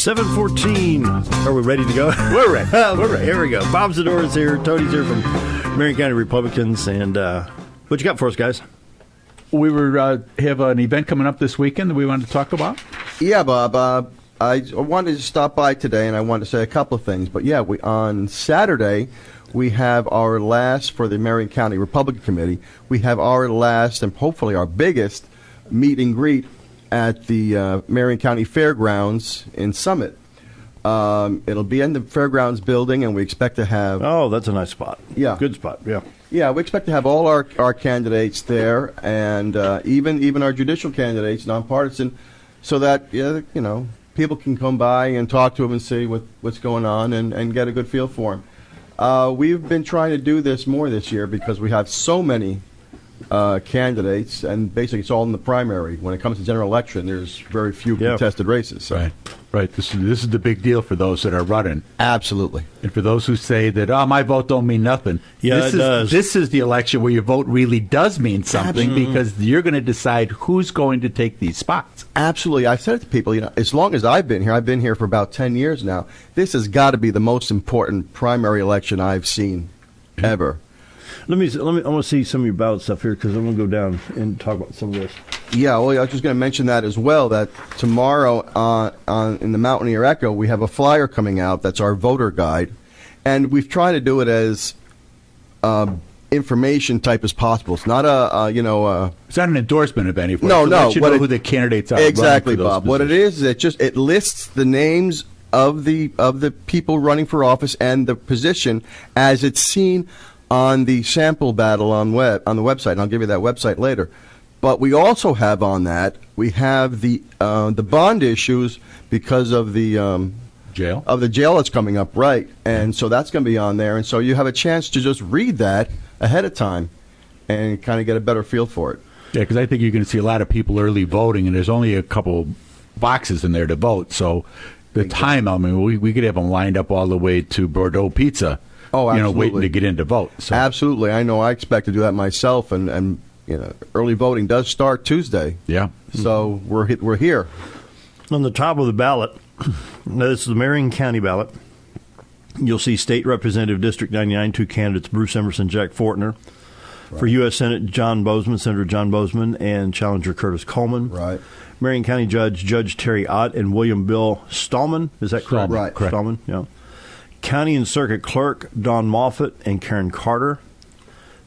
7:14. Are we ready to go? We're ready. We're ready. Here we go. Bob Zador's here. Tony's here from Marion County Republicans. And what you got for us, guys? We have an event coming up this weekend that we wanted to talk about. Yeah, Bob. I wanted to stop by today, and I wanted to say a couple of things. But yeah, on Saturday, we have our last, for the Marion County Republican Committee, we have our last and hopefully our biggest meet and greet at the Marion County Fairgrounds in Summit. It'll be in the Fairgrounds building, and we expect to have... Oh, that's a nice spot. Yeah. Good spot, yeah. Yeah, we expect to have all our candidates there, and even our judicial candidates, nonpartisan, so that, people can come by and talk to them and see what's going on and get a good feel for them. We've been trying to do this more this year because we have so many candidates, and basically it's all in the primary. When it comes to general election, there's very few contested races. So. Right. This is the big deal for those that are running. Absolutely. And for those who say that, my vote don't mean nothing. Yeah, it does. This is the election where your vote really does mean something because you're going to decide who's going to take these spots. Absolutely. I said it to people, as long as I've been here for about 10 years now, this has got to be the most important primary election I've seen ever. I want to see some of your ballot stuff here because I'm going to go down and talk about some of this. Yeah, well, I was just going to mention that as well, that tomorrow in the Mountaineer Echo, we have a flyer coming out that's our voter guide, and we've tried to do it as information type as possible. It's not it's not an endorsement of anyone. No. Let you know who the candidates are. Exactly, Bob. What it is it lists the names of the people running for office and the position as it's seen on the sample battle on the website, and I'll give you that website later. But we also have on that, we have the bond issues because of the jail that's coming up, right? And so that's going to be on there, and so you have a chance to just read that ahead of time and kind of get a better feel for it. Yeah, because I think you're going to see a lot of people early voting, and there's only a couple boxes in there to vote. So the time, we could have them lined up all the way to Bordeaux Pizza. Oh, absolutely. Waiting to get in to vote. So. Absolutely. I know I expect to do that myself, and early voting does start Tuesday. Yeah. So we're here. On the top of the ballot, this is the Marion County ballot. You'll see State Representative District 99, two candidates, Bruce Emerson, Jack Fortner. Right. For U.S. Senate, Senator John Bozeman, and challenger Curtis Coleman. Right. Marion County Judge Terry Ott and William Bill Stallman. Is that correct? Right. Correct. Stallman, yeah. County and Circuit Clerk Don Moffett and Karen Carter.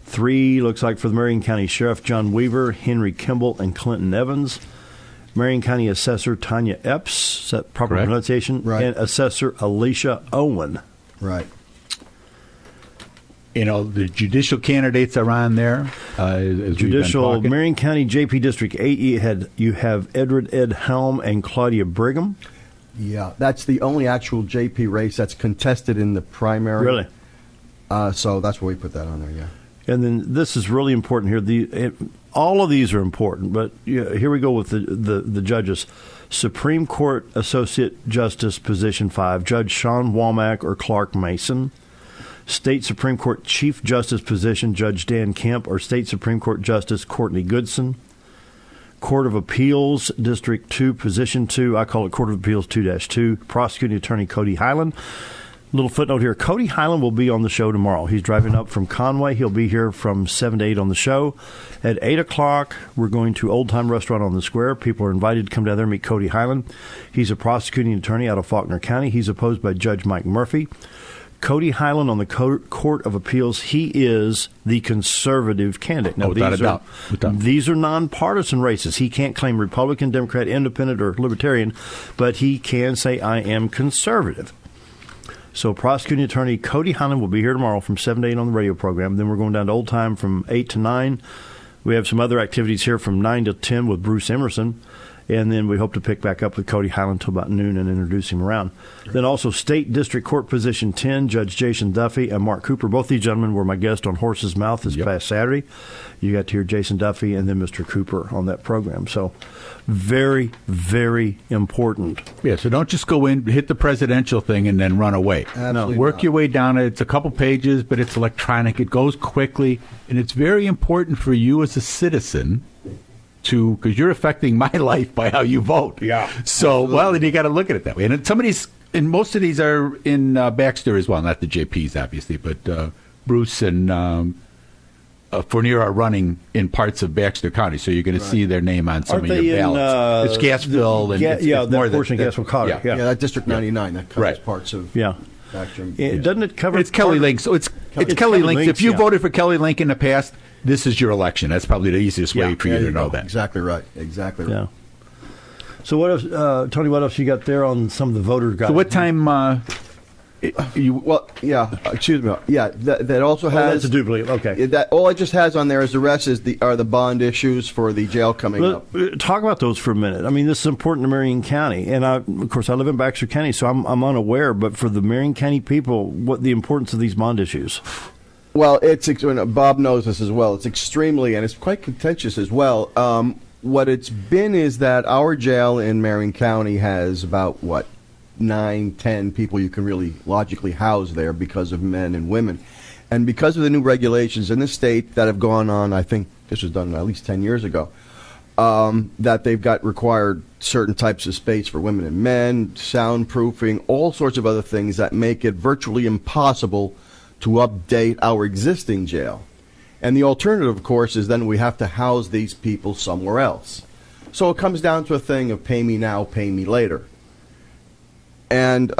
3 looks like for the Marion County Sheriff John Weaver, Henry Kimball, and Clinton Evans. Marion County Assessor Tanya Epps, is that proper pronunciation? Right. And Assessor Alicia Owen. Right. The judicial candidates are on there. Judicial, Marion County JP District 8, you have Edward Ed Helm and Claudia Brigham. Yeah, that's the only actual JP race that's contested in the primary. Really? So that's why we put that on there, yeah. And then this is really important here. All of these are important, but here we go with the judges. Supreme Court Associate Justice, Position 5, Judge Sean Womack or Clark Mason. State Supreme Court Chief Justice position, Judge Dan Kemp or State Supreme Court Justice Courtney Goodson. Court of Appeals, District 2, Position 2, I call it Court of Appeals 2-2, Prosecuting Attorney Cody Highland. Little footnote here, Cody Highland will be on the show tomorrow. He's driving up from Conway. He'll be here from 7 to 8 on the show. At 8 o'clock, we're going to Old Time Restaurant on the Square. People are invited to come down there and meet Cody Highland. He's a prosecuting attorney out of Faulkner County. He's opposed by Judge Mike Murphy. Cody Highland on the Court of Appeals, he is the conservative candidate. Now, these are nonpartisan races. He can't claim Republican, Democrat, Independent, or Libertarian, but he can say, I am conservative. So prosecuting attorney Cody Highland will be here tomorrow from 7 to 8 on the radio program. Then we're going down to Old Time from 8 to 9. We have some other activities here from 9 to 10 with Bruce Emerson. And then we hope to pick back up with Cody Highland until about noon and introduce him around. Great. Then also State District Court Position 10, Judge Jason Duffy and Mark Cooper. Both these gentlemen were my guests on Horse's Mouth this past Saturday. You got to hear Jason Duffy and then Mr. Cooper on that program. So very, very important. Yeah, so don't just go in, hit the presidential thing, and then run away. Absolutely Work not. your way down it. It's a couple pages, but it's electronic. It goes quickly, and it's very important for you as a citizen to, because you're affecting my life by how you vote. Yeah, So, well, then you got to look at it that way. And most of these are in Baxter as well, not the JPs, obviously, but Bruce and Fournier are running in parts of Baxter County, so you're going to see their name on some Aren't of your they in, ballots. It's Gassville. that portion of Gassville County. Yeah, that District 99 that covers Right. parts of Baxter. Doesn't it cover? It's Kelly Link, so it's Kelly Link. If you voted for Kelly Link in the past, this is your election. That's probably the easiest way for you to know that. Exactly right. Exactly right. Yeah. So what else, Tony? What else you got there on some of the voter guides? So what time? Excuse me. Yeah, that also has that's a duplicate. Okay. That all it just has on there is the rest are the bond issues for the jail coming up. Talk about those for a minute. I mean, this is important to Marion County, and of course, I live in Baxter County, so I'm unaware. But for the Marion County people, what the importance of these bond issues? Well, Bob knows this as well. It's extremely, and it's quite contentious as well. What it's been is that our jail in Marion County has about 9, 10 people you can really logically house there because of men and women. And because of the new regulations in the state that have gone on, I think this was done at least 10 years ago, that they've got required certain types of space for women and men, soundproofing, all sorts of other things that make it virtually impossible to update our existing jail. And the alternative, of course, is then we have to house these people somewhere else. So it comes down to a thing of pay me now, pay me later. And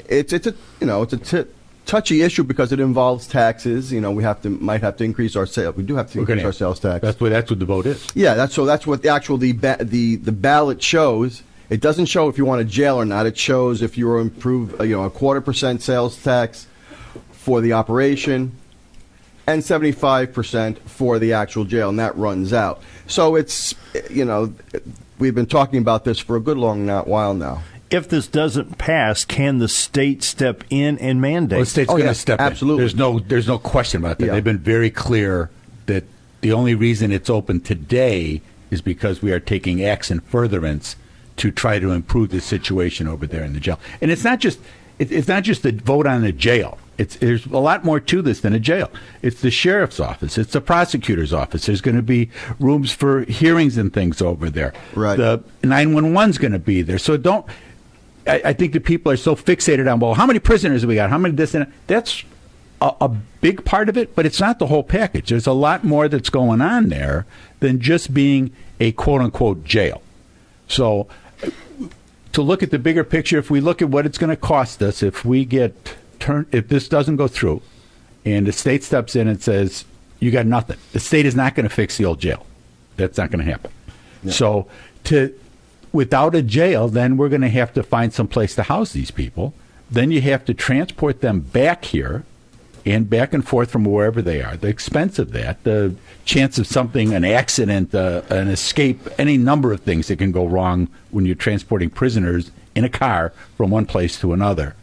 it's a touchy issue because it involves taxes. We might have to increase our sales. We do have to increase our sales tax. That's what the vote is. Yeah, that's what the ballot shows. It doesn't show if you want a jail or not. It shows if you improve a 0.25% sales tax for the operation, and 75% for the actual jail, and that runs out. So it's we've been talking about this for a good long while now. If this doesn't pass, can the state step in and mandate? Well, the state's going to step absolutely. in. There's no question about that. Yeah. They've been very clear that the only reason it's open today is because we are taking acts in furtherance to try to improve the situation over there in the jail. And it's not just the vote on the jail. There's a lot more to this than a jail. It's the sheriff's office. It's the prosecutor's office. There's going to be rooms for hearings and things over there. Right. The 911's going to be there. So I think the people are so fixated on, well, how many prisoners have we got? How many this and that? That's a big part of it, but it's not the whole package. There's a lot more that's going on there than just being a quote-unquote jail. So to look at the bigger picture, if we look at what it's going to cost us, if this doesn't go through and the state steps in and says, you got nothing, the state is not going to fix the old jail. That's not going to happen. Yeah. So without a jail, then we're going to have to find some place to house these people. Then you have to transport them back here and back and forth from wherever they are. The expense of that, the chance of something, an accident, an escape, any number of things that can go wrong when you're transporting prisoners in a car from one place to another.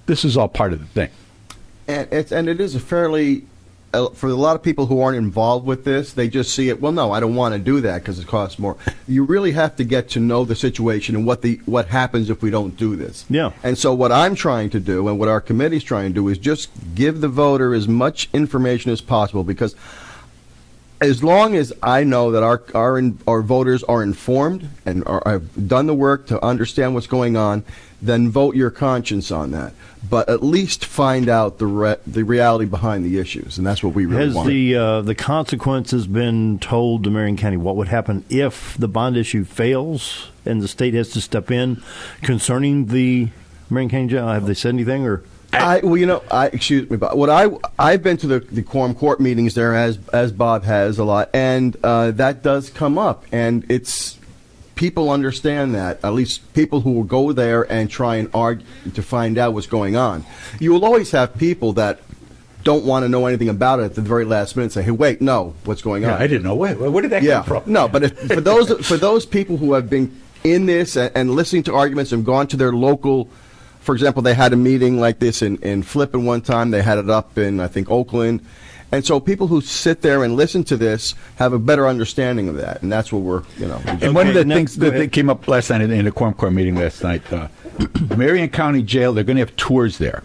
This is all part of the thing. And it is a fairly, for a lot of people who aren't involved with this, they just see it, well, no, I don't want to do that because it costs more. You really have to get to know the situation and what happens if we don't do this. Yeah. And so what I'm trying to do and what our committee's trying to do is just give the voter as much information as possible, because as long as I know that our voters are informed and have done the work to understand what's going on, then vote your conscience on that. But at least find out the reality behind the issues, and that's what we really want. Has the consequences been told to Marion County? What would happen if the bond issue fails and the state has to step in concerning the Marion County jail? Have they said anything? Or excuse me, but I've been to the quorum court meetings there as Bob has a lot, and that does come up, and it's. People understand that, at least people who will go there and try and argue to find out what's going on. You will always have people that don't want to know anything about it at the very last minute and say, hey, wait, no, what's going on? I didn't know. Where did that come from? No, but for those people who have been in this and listening to arguments and gone to their local, for example, they had a meeting like this in Flippin one time. They had it up in, I think, Oakland. And so people who sit there and listen to this have a better understanding of that, and that's what we're. And one of the things that came up last night in the quorum court meeting last night, Marion County Jail, they're going to have tours there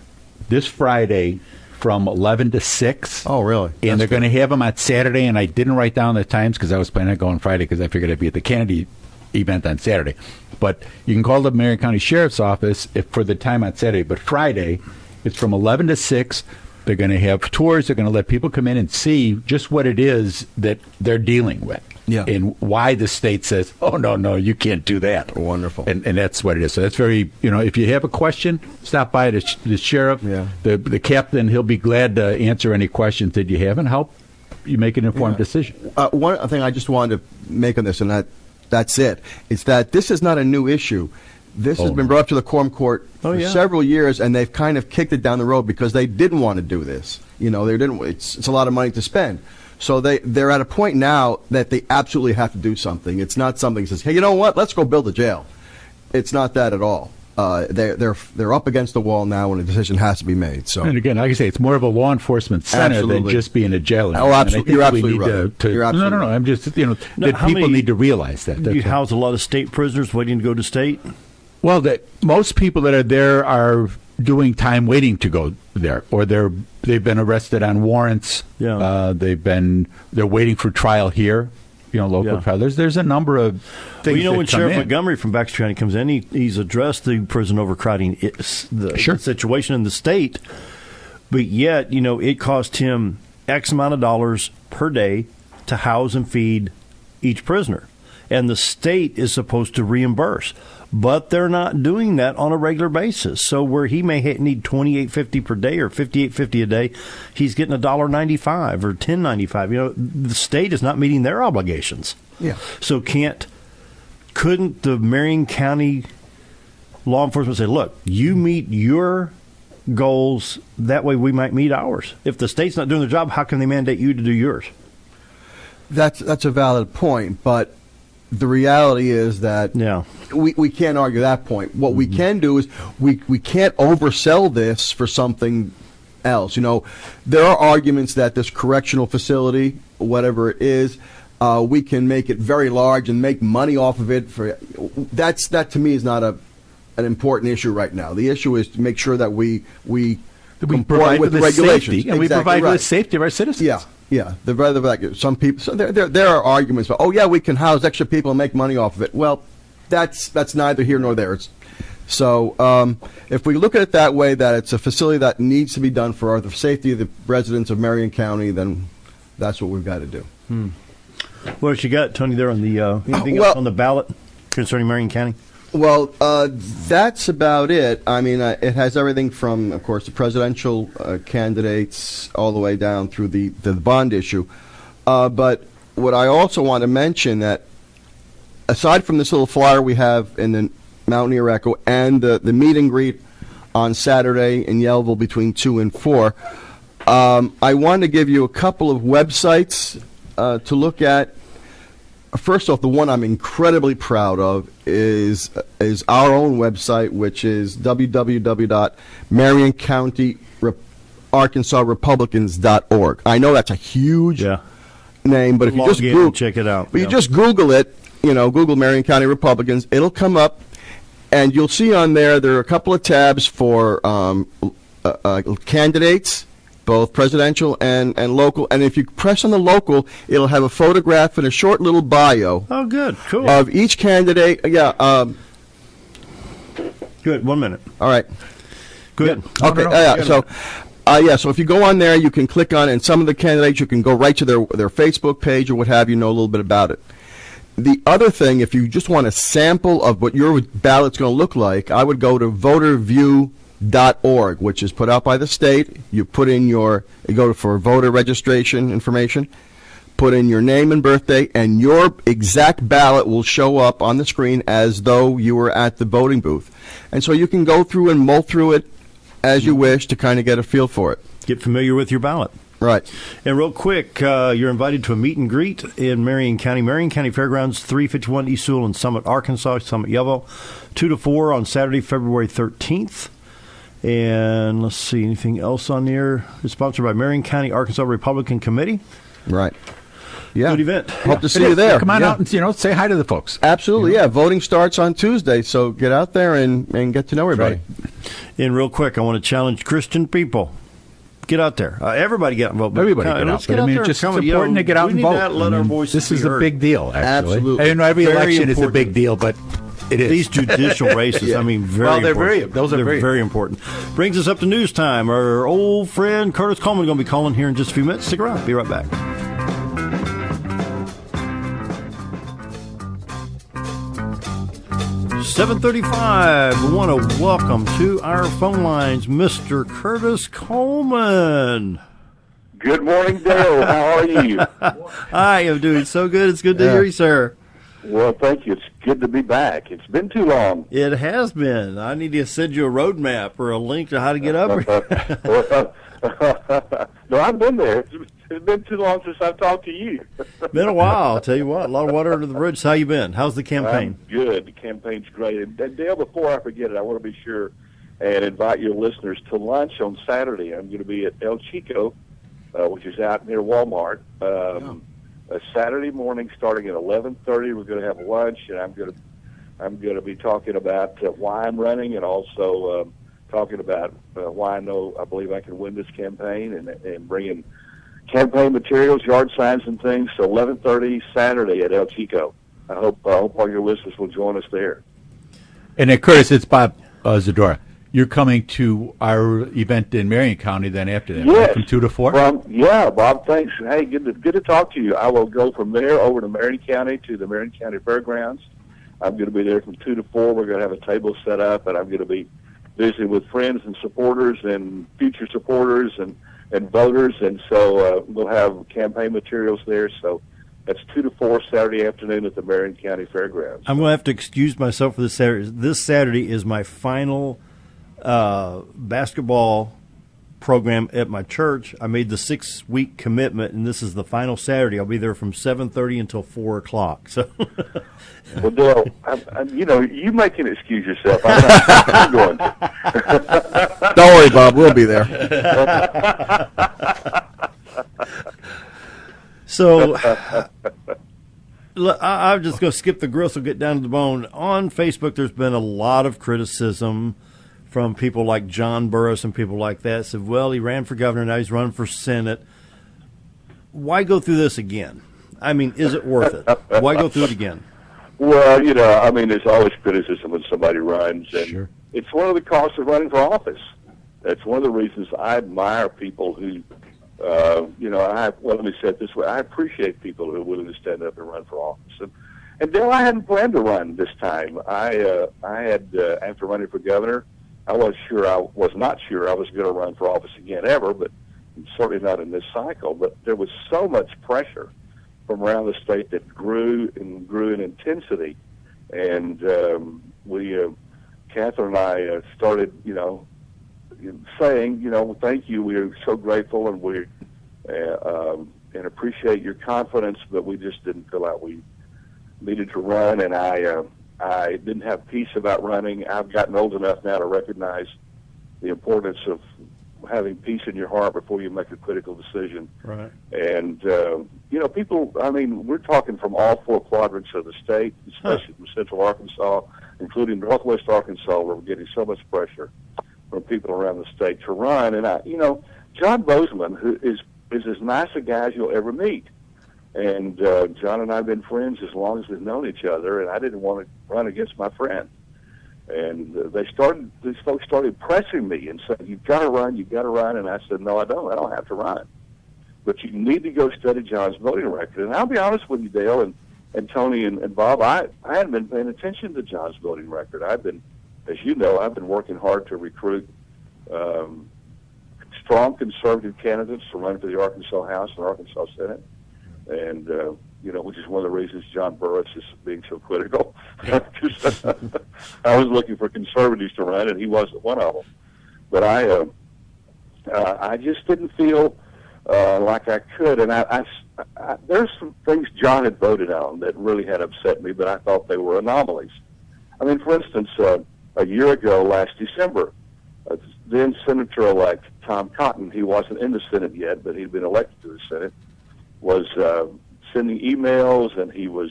this Friday from 11 to 6. Oh, really? And they're going to have them on Saturday, and I didn't write down the times because I was planning on going Friday because I figured I'd be at the Kennedy event on Saturday. But you can call the Marion County Sheriff's Office for the time on Saturday. But Friday, it's from 11 to 6. They're going to have tours. They're going to let people come in and see just what it is that they're dealing with. Yeah. And why the state says, oh, no, you can't do that. Wonderful. And that's what it is. So that's very, if you have a question, stop by the sheriff, the captain. He'll be glad to answer any questions that you have and help you make an informed decision. One thing I just wanted to make on this, and that's it, is that this is not a new issue. This has been brought up to the quorum court for several years, and they've kind of kicked it down the road because they didn't want to do this. They didn't. It's a lot of money to spend. So they're at a point now that they absolutely have to do something. It's not something that says, hey, you know what? Let's go build a jail. It's not that at all. They're up against the wall now, and a decision has to be made. So, and again, like I say, it's more of a law enforcement center than just being a jail. Oh, absolutely. You're absolutely right. You're absolutely right. I'm just that people need to realize that. You house a lot of state prisoners waiting to go to state. Well, most people that are there are doing time waiting to go there, or they've been arrested on warrants. Yeah. They're waiting for trial here. Local trial. There's a number of things. Well, when Sheriff Montgomery from Baxter County comes in, he's addressed the prison overcrowding the situation in the state, but yet it cost him X amount of dollars per day to house and feed each prisoner, and the state is supposed to reimburse. But they're not doing that on a regular basis. So where he may need $28.50 per day or $58.50 a day, he's getting $1.95 or $10.95. The state is not meeting their obligations. Yeah. So couldn't the Marion County law enforcement say, look, you meet your goals, that way we might meet ours. If the state's not doing their job, how can they mandate you to do yours? That's a valid point, but the reality is that we can't argue that point. What we can do is we can't oversell this for something else. There are arguments that this correctional facility, whatever it is, we can make it very large and make money off of it. That to me is not an important issue right now. The issue is to make sure that we comply with the regulations, safety, and we provide the safety of our citizens. Yeah, some people. So there are arguments about, we can house extra people and make money off of it. Well, that's neither here nor there. So if we look at it that way, that it's a facility that needs to be done for the safety of the residents of Marion County, then that's what we've got to do. What else you got, Tony? There on the anything else on the ballot concerning Marion County? Well, that's about it. I mean, it has everything from, of course, the presidential candidates all the way down through the bond issue. But what I also want to mention that aside from this little flyer we have in the Mountaineer Echo and the meet and greet on Saturday in Yellville between 2 and 4, I want to give you a couple of websites to look at. First off, the one I'm incredibly proud of is our own website, which is www.marioncountyarkansasrepublicans.org. I know that's a huge name, but if you just check it out. But you just Google it, Google Marion County Republicans, it'll come up, and you'll see on there are a couple of tabs for candidates, both presidential and local. And if you press on the local, it'll have a photograph and a short little bio. Oh, good. Cool. Of each candidate. Good. 1 minute. All right. Good. Yeah. Okay. So if you go on there, you can click on it, and some of the candidates, you can go right to their Facebook page or what have you, know a little bit about it. The other thing, if you just want a sample of what your ballot's going to look like, I would go to voterview.org, which is put out by the state. You put in you go for voter registration information, put in your name and birthday, and your exact ballot will show up on the screen as though you were at the voting booth. And so you can go through and mull through it as you wish to kind of get a feel for it. Get familiar with your ballot. Right. And real quick, you're invited to a meet and greet in Marion County. Marion County Fairgrounds, 351 East Sewell in Summit, Arkansas, Summit, Yellville, 2 to 4 on Saturday, February 13th. And let's see, anything else on there? It's sponsored by Marion County Arkansas Republican Committee. Right. Yeah. Good event. Hope to see you there. Come on out and say hi to the folks. Absolutely, yeah. Voting starts on Tuesday, so get out there and get to know everybody. Right. And real quick, I want to challenge Christian people. Get out there. Everybody get out and vote. Everybody get out. But I mean, it's just important to get out and vote. Let our voices this is be a heard. big deal, actually. Absolutely. And every Very election is a important. big deal, but it is. These judicial races, Yeah. I mean, very Well, they're important. those are They're very- very important. Brings us up to news time. Our old friend Curtis Coleman is going to be calling here in just a few minutes. Stick around. Be right back. $7:35. We want to welcome to our phone lines Mr. Curtis Coleman. Good morning, Dale. How are you? I am doing so good. It's good to hear you, sir. Well, thank you. It's good to be back. It's been too long. It has been. I need to send you a roadmap or a link to how to get up here. No, I've been there. It's been too long since I've talked to you. Been a while. I'll tell you what, a lot of water under the bridge. How you been? How's the campaign? I'm good. The campaign's great. And Dale, before I forget it, I want to be sure and invite your listeners to lunch on Saturday. I'm going to be at El Chico, which is out near Walmart. A Saturday morning, starting at 11:30, we're going to have lunch, and I'm going to be talking about why I'm running, and also talking about why I believe I can win this campaign, and bringing campaign materials, yard signs, and things. So 11:30 Saturday at El Chico. I hope all your listeners will join us there. And then, Curtis, it's Bob Zadora. You're coming to our event in Marion County then after that, Yes. right? From 2 to 4? Yeah, Bob, thanks. Hey, good to talk to you. I will go from there over to Marion County to the Marion County Fairgrounds. I'm going to be there from 2 to 4. We're going to have a table set up, and I'm going to be visiting with friends and supporters and future supporters and voters, and so we'll have campaign materials there. So that's 2 to 4 Saturday afternoon at the Marion County Fairgrounds. I'm going to have to excuse myself for this Saturday. This Saturday is my final basketball program at my church. I made the 6-week commitment, and this is the final Saturday. I'll be there from 7:30 until 4 o'clock. So, Well, Dale, you make an excuse yourself. I'm going to. Don't worry, Bob. We'll be there. so I'm just going to skip the gristle, get down to the bone. On Facebook, there's been a lot of criticism from people like John Burris and people like that. Said, well, he ran for governor, now he's running for Senate. Why go through this again? I mean, is it worth it? Why go through it again? Well, there's always criticism when somebody runs, and Sure. It's one of the costs of running for office. That's one of the reasons I admire people who, let me say it this way: I appreciate people who are willing to stand up and run for office. And Dale, I hadn't planned to run this time. I had after running for governor, I was not sure I was going to run for office again ever, but certainly not in this cycle. But there was so much pressure from around the state that grew in intensity, and Catherine and I started, saying, thank you, we're so grateful, and we and appreciate your confidence, but we just didn't feel like we needed to run, and I didn't have peace about running. I've gotten old enough now to recognize the importance of having peace in your heart before you make a critical decision. Right. And, people, we're talking from all 4 quadrants of the state, especially from central Arkansas, including northwest Arkansas, where we're getting so much pressure from people around the state to run. And, John Bozeman, who is as nice a guy as you'll ever meet. And John and I have been friends as long as we've known each other, and I didn't want to run against my friend. And these folks started pressing me and said, you've got to run. And I said, no, I don't have to run. But you need to go study John's voting record. And I'll be honest with you, Dale, and Tony and Bob, I hadn't been paying attention to John's voting record. I've been working hard to recruit strong conservative candidates to run for the Arkansas House and Arkansas Senate. And, which is one of the reasons John Burris is being so critical. I was looking for conservatives to run, and he wasn't one of them. But I just didn't feel like I could. And there's some things John had voted on that really had upset me, but I thought they were anomalies. For instance, a year ago, last December, then Senator-elect Tom Cotton, he wasn't in the Senate yet, but he'd been elected to the Senate, was sending emails, and he was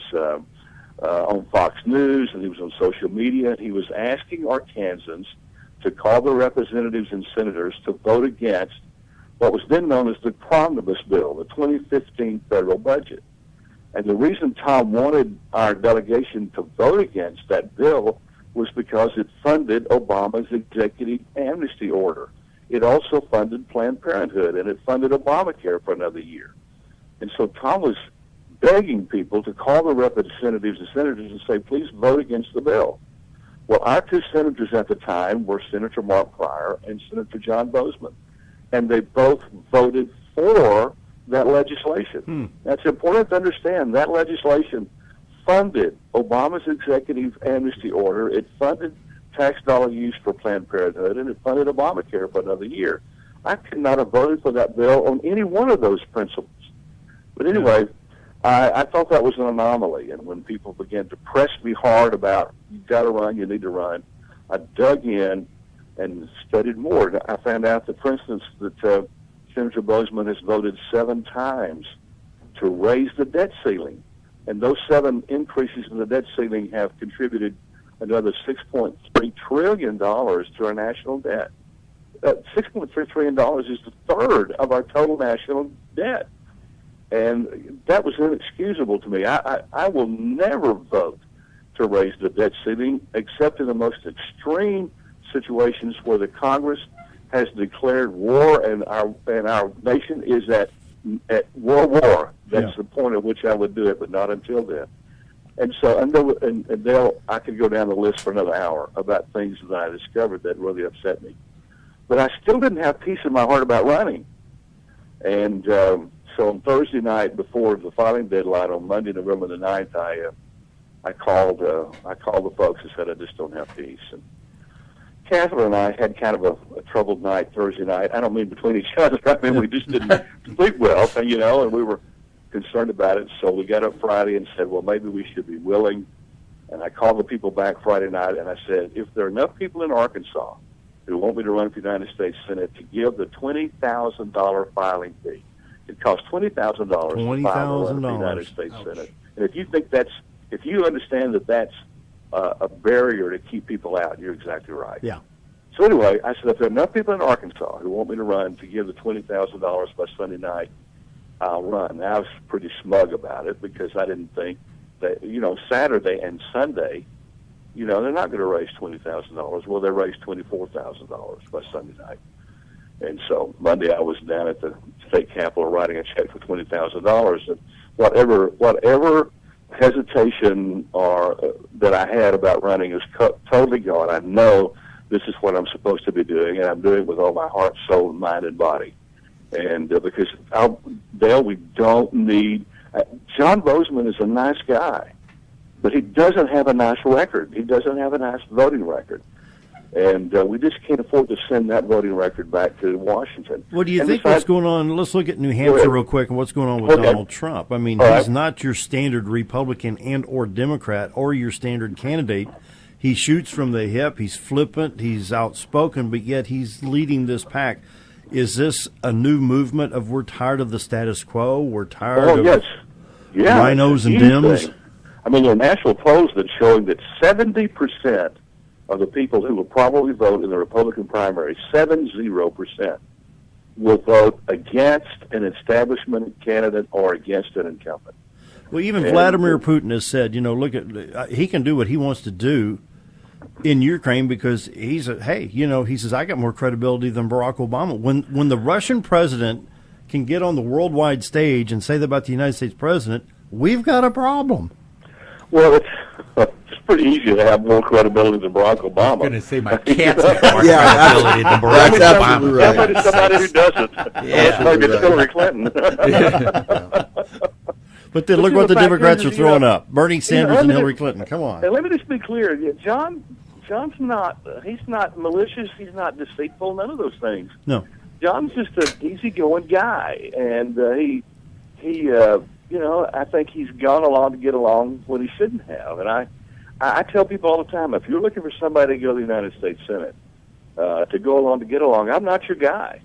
on Fox News, and he was on social media, and he was asking Arkansans to call the representatives and senators to vote against what was then known as the Omnibus Bill, the 2015 federal budget. And the reason Tom wanted our delegation to vote against that bill was because it funded Obama's executive amnesty order. It also funded Planned Parenthood, and it funded Obamacare for another year. And so Tom was begging people to call the representatives and senators and say, please vote against the bill. Well, our two senators at the time were Senator Mark Pryor and Senator John Bozeman, and they both voted for that legislation. That's important to understand. That legislation funded Obama's executive amnesty order. It funded tax dollar use for Planned Parenthood, and it funded Obamacare for another year. I could not have voted for that bill on any one of those principles. But anyway, I thought that was an anomaly, and when people began to press me hard about, you got to run, you need to run, I dug in and studied more. I found out that, for instance, that Senator Bozeman has voted 7 times to raise the debt ceiling, and those 7 increases in the debt ceiling have contributed another $6.3 trillion to our national debt. $6.3 trillion is the third of our total national debt. And that was inexcusable to me. I will never vote to raise the debt ceiling except in the most extreme situations where the Congress has declared war and our nation is at world war. That's the point at which I would do it, but not until then. And so, I could go down the list for another hour about things that I discovered that really upset me. But I still didn't have peace in my heart about running. And so on Thursday night before the filing deadline on Monday, November the 9th, I called the folks and said I just don't have peace. And Catherine and I had kind of a troubled night Thursday night. I don't mean between each other. I mean we just didn't sleep well, and we were concerned about it. So we got up Friday and said, well, maybe we should be willing. And I called the people back Friday night, and I said, if there are enough people in Arkansas who want me to run for the United States Senate to give the $20,000 filing fee, it costs $20,000 to file to run for the United States Senate. And if you understand that that's a barrier to keep people out, you're exactly right. Yeah. So anyway, I said, if there are enough people in Arkansas who want me to run to give the $20,000 by Sunday night, I'll run. Now, I was pretty smug about it because I didn't think that, Saturday and Sunday, they're not going to raise $20,000. Well, they raised $24,000 by Sunday night. And so Monday I was down at the state capitol writing a check for $20,000. And whatever hesitation that I had about running is totally gone. I know this is what I'm supposed to be doing, and I'm doing it with all my heart, soul, mind, and body. And because, Dale, we don't need... John Bozeman is a nice guy, but he doesn't have a nice record. He doesn't have a nice voting record. And we just can't afford to send that voting record back to Washington. What do you think what's going on? Let's look at New Hampshire real quick and what's going on with Donald Trump. I mean, he's not your standard Republican and or Democrat or your standard candidate. He shoots from the hip. He's flippant. He's outspoken, but yet he's leading this pack. Is this a new movement of we're tired of the status quo? We're tired of rhinos and Dems? I mean, there are national polls that's showing that 70% of the people who will probably vote in the Republican primary, 70%, will vote against an establishment candidate or against an incumbent. Well, even Vladimir Putin has said, he can do what he wants to do in Ukraine because he says, I got more credibility than Barack Obama. When the Russian president can get on the worldwide stage and say that about the United States president, we've got a problem. Well, it's pretty easy to have more credibility than Barack Obama. I'm going to say my cat's got more credibility than Barack Obama. Right. Somebody who doesn't. Maybe it's Hillary Clinton. But then look what the Democrats are throwing up. Bernie Sanders and Hillary Clinton. Come on. And let me just be clear. John's not, he's not malicious. He's not deceitful. None of those things. No. John's just an easygoing guy. And I think he's gone along to get along when he shouldn't have. And I tell people all the time, if you're looking for somebody to go to the United States Senate, to go along to get along, I'm not your guy.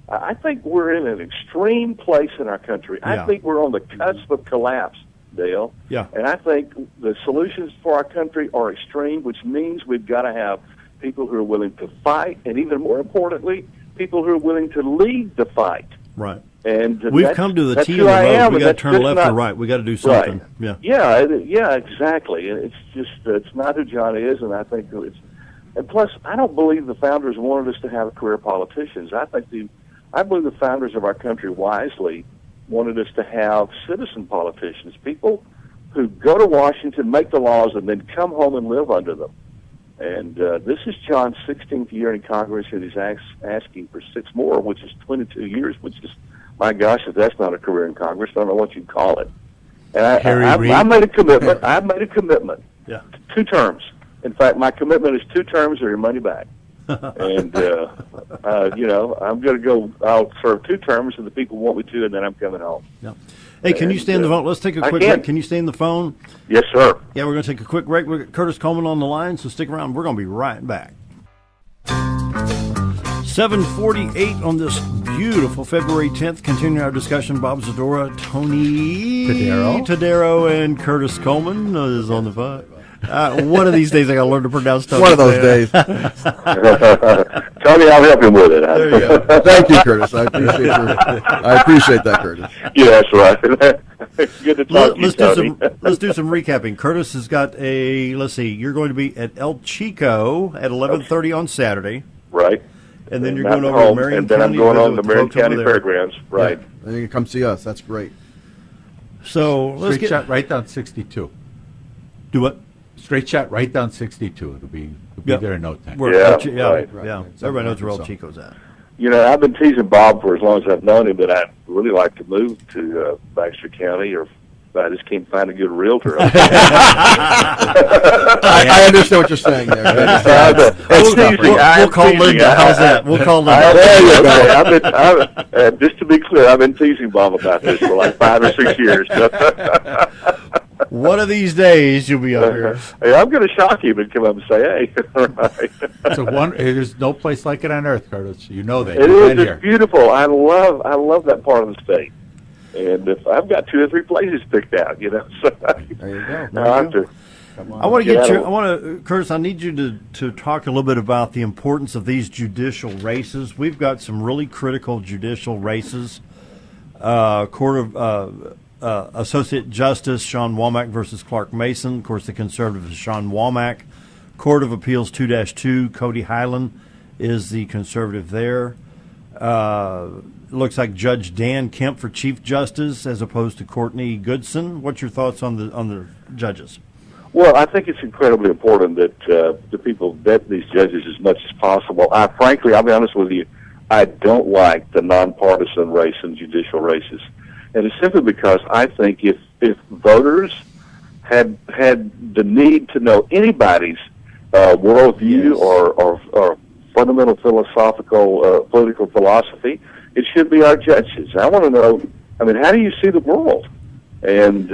I think we're in an extreme place in our country. I think we're on the cusp of collapse, Dale. Yeah. And I think the solutions for our country are extreme, which means we've got to have people who are willing to fight, and even more importantly, people who are willing to lead the fight. Right. And we've come to the T who of the I am, road. We got to turn left not, or right. We got to do something. Right. Yeah. Yeah, exactly. It's just it's not who John is, and I think it's. And plus, I don't believe the founders wanted us to have career politicians. I believe the founders of our country wisely wanted us to have citizen politicians, people who go to Washington, make the laws, and then come home and live under them. And this is John's 16th year in Congress, and he's asking for 6 more, which is 22 years, which is, my gosh, if that's not a career in Congress, I don't know what you'd call it. And I made a commitment. I've made a commitment. Yeah. 2 terms. In fact, my commitment is 2 terms or your money back. And, I'm going to go, I'll serve 2 terms, and the people want me to, and then I'm coming home. Yeah. Hey, can you stay on the phone? Let's take a quick break. Can you stay on the phone? Yes, sir. Yeah, we're going to take a quick break. We've got Curtis Coleman on the line, so stick around. We're going to be right back. 7:48 on this beautiful February 10th. Continuing our discussion, Bob Zadora, Tony Tadero, and Curtis Coleman is on the phone. One of these days I got to learn to pronounce Tony. One of those days. Tony, I'll help him with it. There you go. Thank you, Curtis. I appreciate that, Curtis. Yeah, that's right. Good to talk to you, Tony. Let's do some recapping. Curtis has got you're going to be at El Chico at 11:30 on Saturday. Right. And then you're going over to Marion and then County. I'm going on to Marion County Fairgrounds. Right. Yeah. And you can come see us. That's great. So let's Straight shot right down 62. Do what? Straight shot right down 62. It'll be there in no time. Right. Yeah. Everybody knows where El Chico's at. You know, I've been teasing Bob for as long as I've known him, but I'd really like to move to Baxter County, or I just can't find a good realtor. I understand what you're saying there. We'll call Linda. How's that? We'll call Linda. Just to be clear, I've been teasing Bob about this for like 5 or 6 years. One of these days you'll be up here. Hey, I'm going to shock you and come up and say, hey. Right. There's no place like it on earth, Curtis. You know that. It is. It's beautiful. I love that part of the state. And if I've got 2 or 3 places picked out, So there you go. Curtis, I need you to talk a little bit about the importance of these judicial races. We've got some really critical judicial races. Court of Associate Justice Sean Womack versus Clark Mason. Of course, the conservative is Sean Womack. Court of Appeals 2-2, Cody Highland is the conservative there. Looks like Judge Dan Kemp for Chief Justice as opposed to Courtney Goodson. What's your thoughts on the judges? Well, I think it's incredibly important that the people vet these judges as much as possible. Frankly, I'll be honest with you, I don't like the nonpartisan race and judicial races. And it's simply because I think if voters had the need to know anybody's worldview or fundamental philosophical political philosophy, it should be our judges. I want to know, how do you see the world? And,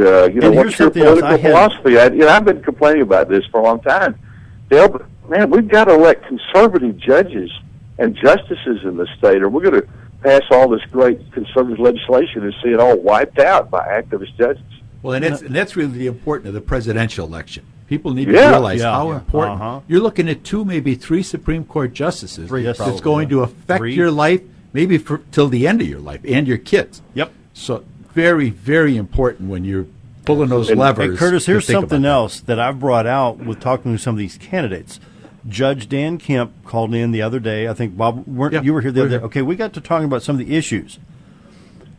what's your political philosophy? I've been complaining about this for a long time. Dale, man, we've got to elect conservative judges and justices in the state, or we're going to pass all this great conservative legislation and see it all wiped out by activist judges. Well, and that's really the importance of the presidential election. People need to realize how important. You're looking at 2, maybe 3 Supreme Court justices that's going to affect your life, maybe till the end of your life, and your kids. Yep. So very, very important when you're pulling those levers. Hey, Curtis, here's something else that I've brought out with talking to some of these candidates. Judge Dan Kemp called in the other day. I think, Bob, you were here the other day. Okay, we got to talking about some of the issues.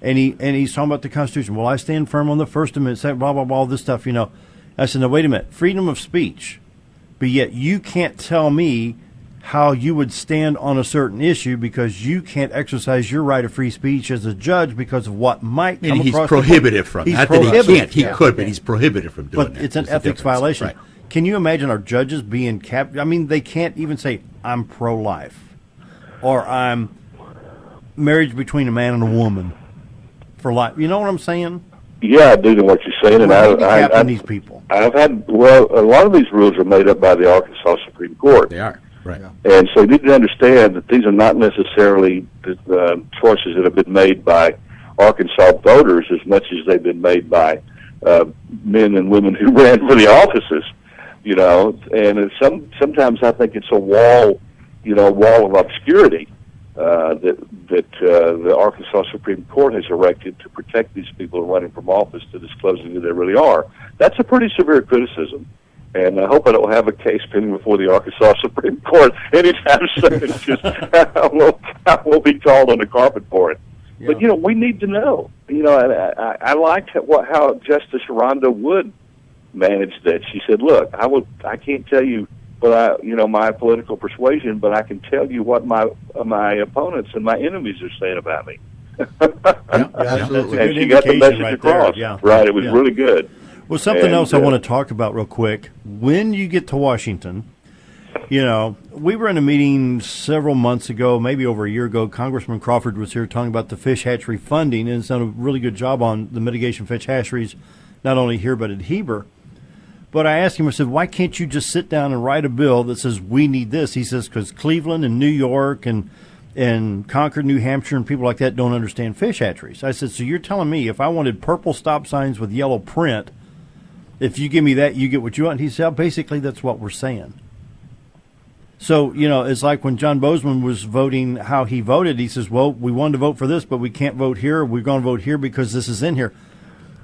And he's talking about the Constitution. Well, I stand firm on the First Amendment, blah, blah, blah, all this stuff, I said, no, wait a minute. Freedom of speech. But yet you can't tell me how you would stand on a certain issue because you can't exercise your right of free speech as a judge because of what might come across. He's prohibited from. Not that he can't. He could, but he's prohibited from doing that. But it's an ethics violation. Right. Can you imagine our judges being capped? They can't even say, I'm pro-life or I'm marriage between a man and a woman for life. You know what I'm saying? Yeah, I do know what you're saying. And these people. A lot of these rules are made up by the Arkansas Supreme Court. They are, right. And so you need to understand that these are not necessarily the choices that have been made by Arkansas voters as much as they've been made by men and women who ran for the offices. And sometimes I think it's a wall of obscurity that the Arkansas Supreme Court has erected to protect these people who are running from office to disclosing who they really are. That's a pretty severe criticism. And I hope I don't have a case pending before the Arkansas Supreme Court anytime soon. It's just I will be called on the carpet for it. Yeah. But we need to know. I liked how Justice Rhonda Wood managed that. She said, "Look, I can't tell you what my political persuasion, but I can tell you what my opponents and my enemies are saying about me." Absolutely. And she got the message across. Yeah. Right. It was really good. Well, something else I want to talk about real quick. When you get to Washington, we were in a meeting several months ago, maybe over a year ago. Congressman Crawford was here talking about the fish hatchery funding and has done a really good job on the mitigation fish hatcheries, not only here but at Heber. But I asked him, I said, why can't you just sit down and write a bill that says we need this? He says, because Cleveland and New York and Concord, New Hampshire, and people like that don't understand fish hatcheries. I said, so you're telling me if I wanted purple stop signs with yellow print, if you give me that, you get what you want? He said, basically, that's what we're saying. So, it's like when John Bozeman was voting how he voted, he says, well, we wanted to vote for this, but we can't vote here. We're going to vote here because this is in here.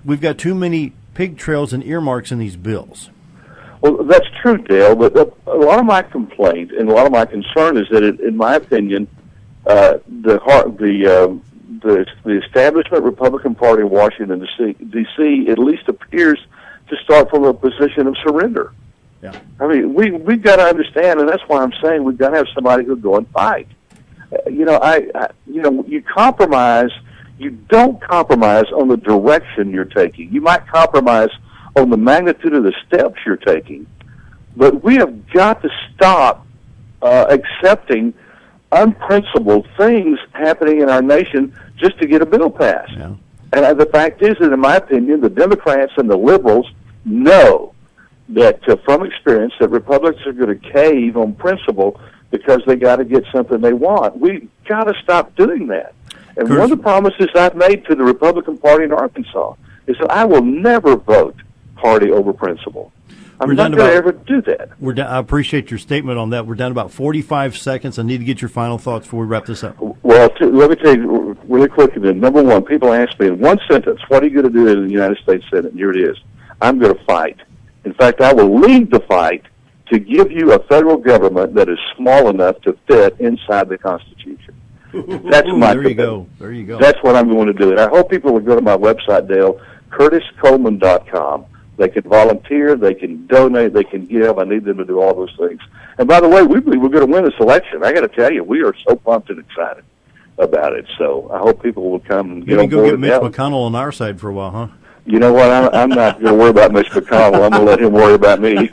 We've got too many pig trails and earmarks in these bills. Well, that's true, Dale, but a lot of my complaint and a lot of my concern is that, in my opinion, the establishment Republican Party in Washington, D.C., at least appears to start from a position of surrender. Yeah. I mean, we've got to understand, and that's why I'm saying we've got to have somebody who'll go and fight. You compromise. You don't compromise on the direction you're taking. You might compromise on the magnitude of the steps you're taking, but we have got to stop accepting unprincipled things happening in our nation just to get a bill passed. Yeah. And the fact is that, in my opinion, the Democrats and the liberals know that, from experience, that Republicans are going to cave on principle because they got to get something they want. We've got to stop doing that. And one of the promises I've made to the Republican Party in Arkansas is that I will never vote party over principle. I'm not going to ever do that. I appreciate your statement on that. We're down about 45 seconds. I need to get your final thoughts before we wrap this up. Well, let me tell you really quickly. Number one, people ask me in one sentence, what are you going to do in the United States Senate? And here it is. I'm going to fight. In fact, I will lead the fight to give you a federal government that is small enough to fit inside the Constitution. That's my commitment. There you go. That's what I'm going to do. And I hope people will go to my website, Dale, CurtisColeman.com. They can volunteer, they can donate, they can give. I need them to do all those things. And by the way, we believe we're going to win this election. I got to tell you, we are so pumped and excited about it. So I hope people will come and get on board. Maybe go get Mitch McConnell on our side for a while, huh? You know what? I'm not going to worry about Mitch McConnell. I'm going to let him worry about me.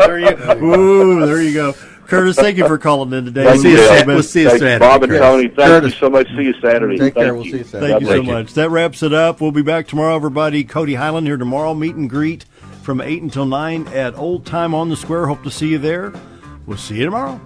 There you go. Curtis, thank you for calling in today. We'll see you Saturday. Bob and Tony, thank you so much. See you Saturday. Take care. We'll see you Saturday. Thank you so much. That wraps it up. We'll be back tomorrow, everybody. Cody Highland here tomorrow. Meet and greet from 8 until 9 at Old Time on the Square. Hope to see you there. We'll see you tomorrow.